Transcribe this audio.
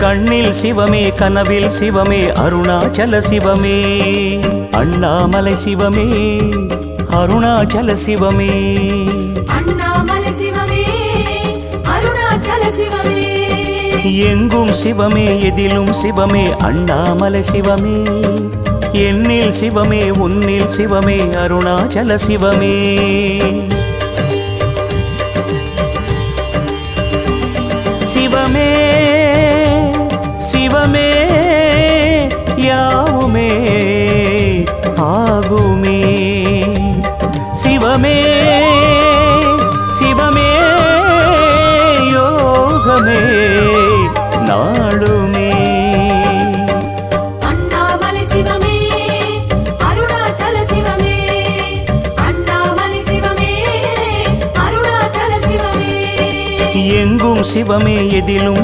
கண்ணில் சிவமே கனவில் சிவமே அருணாச்சல சிவமே அண்ணாமலை சிவமே அருணாச்சல சிவமே அண்ணாமலை சிவமே அருணாச்சல சிவமே எங்கும் சிவமே எதிலும் சிவமே அண்ணாமலை சிவமே என்னில் சிவமே உன்னில் சிவமே அருணாச்சல சிவமே சிவமே சிவமே யாவுமே ஆகுமே சிவமே சிவமே யோகமே நாளுமே அண்ணாமலை சிவமே அருணாச்சல சிவமே அண்ணாமலை சிவமே அருணாச்சல சிவமே எங்கும் சிவமே எதிலும்